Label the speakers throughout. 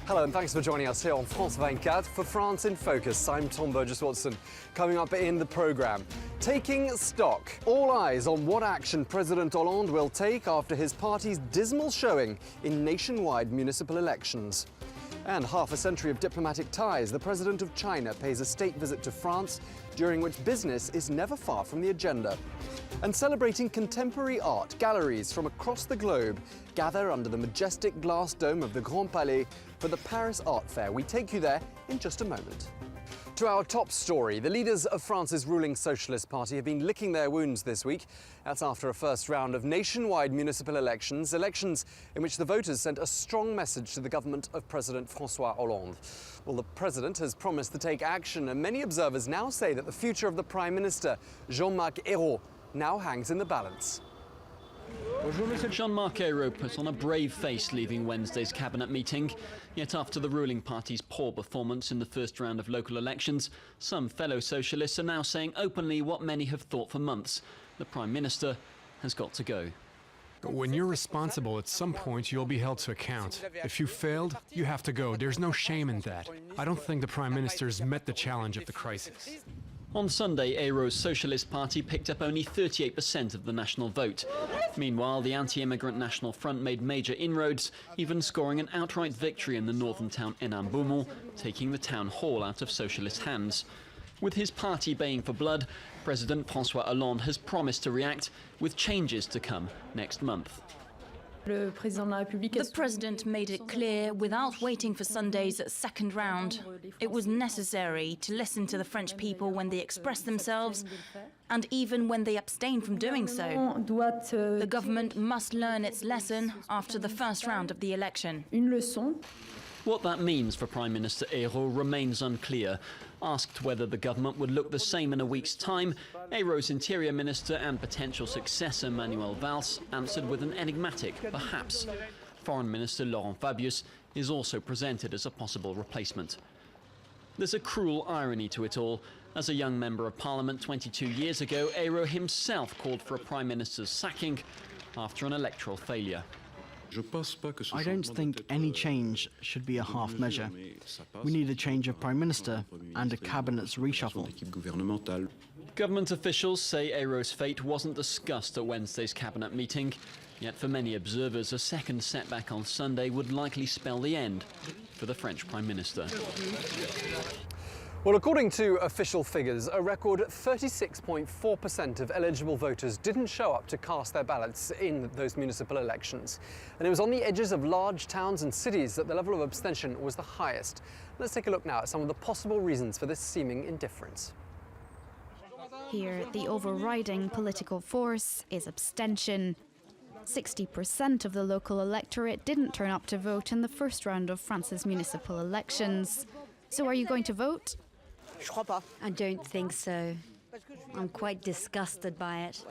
Speaker 1: Hello and thanks for joining us here on France 24 for France in Focus. I'm Tom Burgess-Watson. Coming up in the programme, taking stock. All eyes on what action President Hollande will take after his party's dismal showing in nationwide municipal elections. And half a century of diplomatic ties, the President of China pays a state visit to France, during which business is never far from the agenda. And celebrating contemporary art, galleries from across the globe gather under the majestic glass dome of the Grand Palais for the Paris Art Fair. We take you there in just a moment. To our top story, the leaders of France's ruling Socialist Party have been licking their wounds this week. That's after a first round of nationwide municipal elections in which the voters sent a strong message to the government of President François Hollande. Well, the president has promised to take action, and many observers now say that the future of the Prime Minister, Jean-Marc Ayrault, now hangs in the balance.
Speaker 2: Jean-Marc Ayrault put on a brave face leaving Wednesday's cabinet meeting. Yet after the ruling party's poor performance in the first round of local elections, some fellow socialists are now saying openly what many have thought for months: the Prime Minister has got to go.
Speaker 3: When you're responsible, at some point you'll be held to account. If you failed, you have to go. There's no shame in that. I don't think the Prime Minister's met the challenge of the crisis.
Speaker 2: On Sunday, Ayrault's Socialist Party picked up only 38% of the national vote. Meanwhile, the anti-immigrant National Front made major inroads, even scoring an outright victory in the northern town Hénin-Beaumont, taking the town hall out of socialist hands. With his party baying for blood, President François Hollande has promised to react, with changes to come next month.
Speaker 4: The President made it clear, without waiting for Sunday's second round, it was necessary to listen to the French people when they express themselves, and even when they abstain from doing so. The government must learn its lesson after the first round of the election.
Speaker 2: What that means for Prime Minister Ayrault remains unclear. Asked whether the government would look the same in a week's time, Ayrault's Interior Minister and potential successor Manuel Valls answered with an enigmatic perhaps. Foreign Minister Laurent Fabius is also presented as a possible replacement. There's a cruel irony to it all. As a young member of Parliament 22 years ago, Ayrault himself called for a Prime Minister's sacking after an electoral failure.
Speaker 5: I don't think any change should be a half measure. We need a change of Prime Minister and a cabinet's reshuffle.
Speaker 2: Government officials say Ayrault's fate wasn't discussed at Wednesday's cabinet meeting. Yet for many observers, a second setback on Sunday would likely spell the end for the French Prime Minister.
Speaker 1: Well, according to official figures, a record 36.4% of eligible voters didn't show up to cast their ballots in those municipal elections. And it was on the edges of large towns and cities that the level of abstention was the highest. Let's take a look now at some of the possible reasons for this seeming indifference.
Speaker 6: Here, the overriding political force is abstention. 60% of the local electorate didn't turn up to vote in the first round of France's municipal elections. So are you going to vote?
Speaker 7: I don't think so. I'm quite disgusted by it.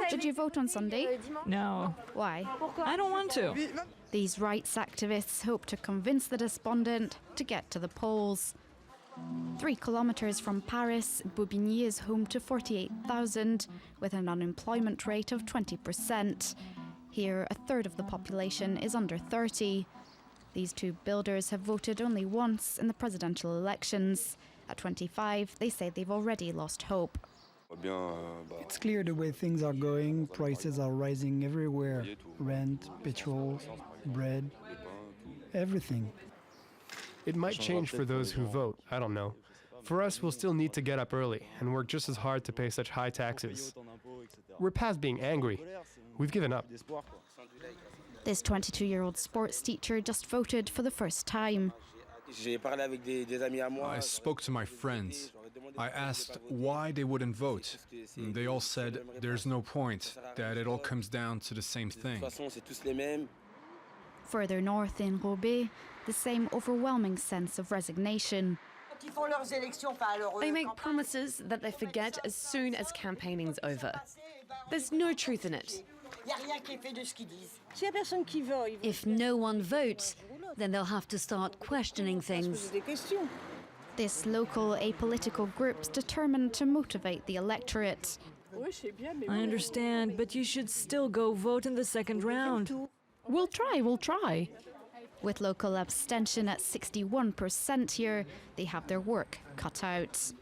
Speaker 6: Did you vote on Sunday?
Speaker 8: No.
Speaker 6: Why?
Speaker 8: I don't want to.
Speaker 6: These rights activists hope to convince the despondent to get to the polls. 3 kilometers from Paris, Bobigny is home to 48,000, with an unemployment rate of 20%. Here, a third of the population is under 30. These two builders have voted only once in the presidential elections. At 25, they say they've already lost hope.
Speaker 9: It's clear the way things are going. Prices are rising everywhere. Rent, petrol, bread, everything.
Speaker 3: It might change for those who vote, I don't know. For us, we'll still need to get up early and work just as hard to pay such high taxes. We're past being angry. We've given up.
Speaker 6: This 22-year-old sports teacher just voted for the first time.
Speaker 10: I spoke to my friends. I asked why they wouldn't vote. They all said there's no point, that it all comes down to the same thing.
Speaker 6: Further north in Roubaix, the same overwhelming sense of resignation.
Speaker 11: They make promises that they forget as soon as campaigning's over. There's no truth in it.
Speaker 7: If no one votes, then they'll have to start questioning things.
Speaker 6: This local apolitical group's determined to motivate the electorate.
Speaker 8: I understand, but you should still go vote in the second round.
Speaker 11: We'll try.
Speaker 6: With local abstention at 61% here, they have their work cut out.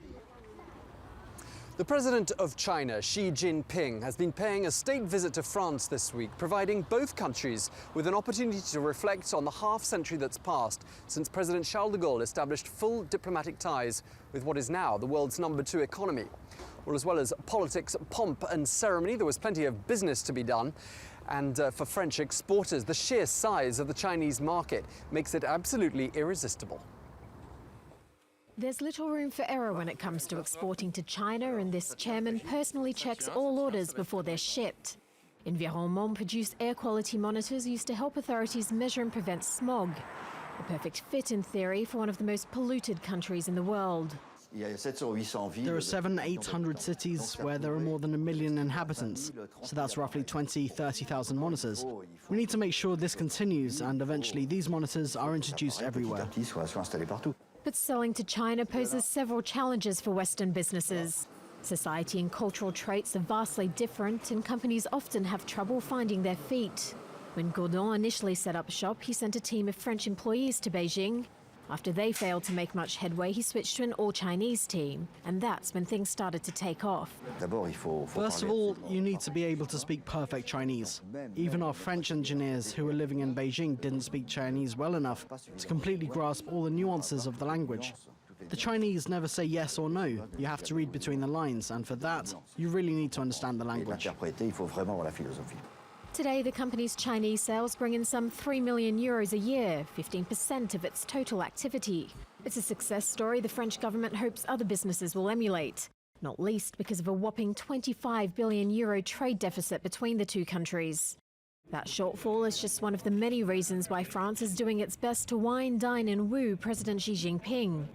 Speaker 1: The president of China, Xi Jinping, has been paying a state visit to France this week, providing both countries with an opportunity to reflect on the half-century that's passed since President Charles de Gaulle established full diplomatic ties with what is now the world's #2 economy. Well, as well as politics, pomp and ceremony, there was plenty of business to be done. And for French exporters, the sheer size of the Chinese market makes it absolutely irresistible.
Speaker 12: There's little room for error when it comes to exporting to China, and this chairman personally checks all orders before they're shipped. Environnement produced air quality monitors used to help authorities measure and prevent smog. A perfect fit, in theory, for one of the most polluted countries in the world.
Speaker 5: There are 700-800 cities where there are more than 1 million inhabitants, so that's roughly 30,000 monitors. We need to make sure this continues, and eventually these monitors are introduced everywhere.
Speaker 12: But selling to China poses several challenges for Western businesses. Society and cultural traits are vastly different, and companies often have trouble finding their feet. When Godin initially set up shop, he sent a team of French employees to Beijing. After they failed to make much headway, he switched to an all-Chinese team, and that's when things started to take off.
Speaker 5: First of all, you need to be able to speak perfect Chinese. Even our French engineers who were living in Beijing didn't speak Chinese well enough to completely grasp all the nuances of the language. The Chinese never say yes or no. You have to read between the lines, and for that, you really need to understand the language.
Speaker 12: Today, the company's Chinese sales bring in some €3 million a year, 15% of its total activity. It's a success story the French government hopes other businesses will emulate, not least because of a whopping €25 billion trade deficit between the two countries. That shortfall is just one of the many reasons why France is doing its best to wine, dine and woo President Xi Jinping.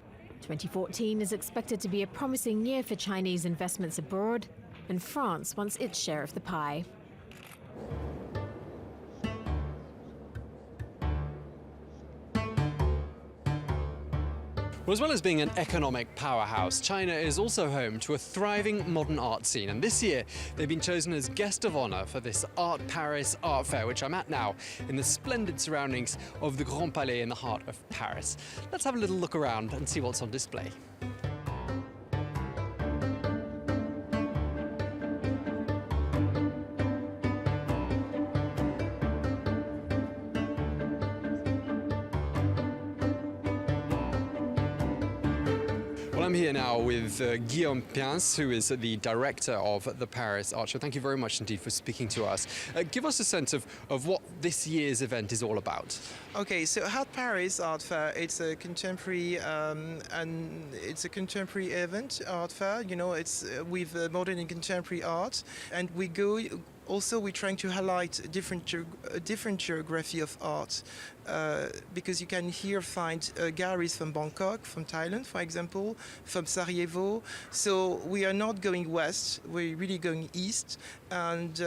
Speaker 12: 2014 is expected to be a promising year for Chinese investments abroad, and France wants its share of the pie.
Speaker 1: Well, as well as being an economic powerhouse, China is also home to a thriving modern art scene. And this year, they've been chosen as guest of honor for this Art Paris art fair, which I'm at now in the splendid surroundings of the Grand Palais in the heart of Paris. Let's have a little look around and see what's on display. I'm here now with Guillaume Piens, who is the director of the Paris Art Show. Thank you very much indeed for speaking to us. Give us a sense of what this year's event is all about.
Speaker 13: Okay, so Art Paris Art Fair, it's a contemporary event, art fair. You know, it's with modern and contemporary art, and we go. Also, we're trying to highlight a different geography of art, because you can here find galleries from Bangkok, from Thailand, for example, from Sarajevo. So we are not going west; we're really going east, and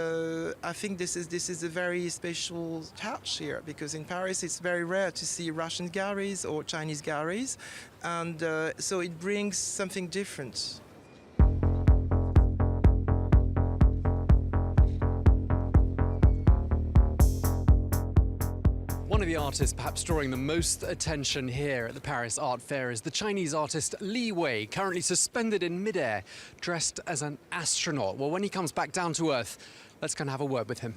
Speaker 13: I think this is a very special touch here, because in Paris it's very rare to see Russian galleries or Chinese galleries, and so it brings something different.
Speaker 1: One of the artists perhaps drawing the most attention here at the Paris Art Fair is the Chinese artist Li Wei, currently suspended in midair, dressed as an astronaut. Well, when he comes back down to Earth, let's go and have a word with him.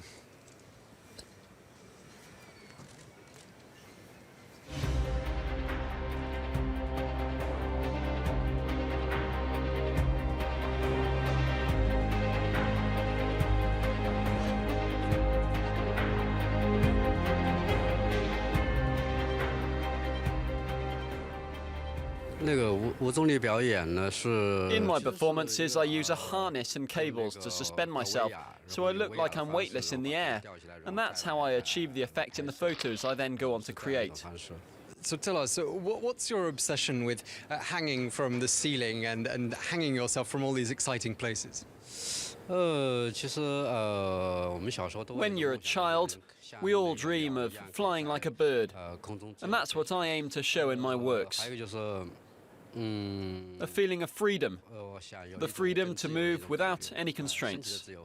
Speaker 2: In my performances, I use a harness and cables to suspend myself, so I look like I'm weightless in the air. And that's how I achieve the effect in the photos I then go on to create.
Speaker 1: So tell us, what's your obsession with hanging from the ceiling and hanging yourself from all these exciting places?
Speaker 2: When you're a child, we all dream of flying like a bird, and that's what I aim to show in my works. A feeling of freedom, the freedom to move without any constraints.
Speaker 1: The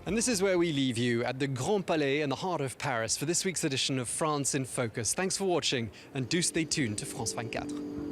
Speaker 1: And this is where we leave you at the Grand Palais in the heart of Paris for this week's edition of France in Focus. Thanks for watching and do stay tuned to France 24.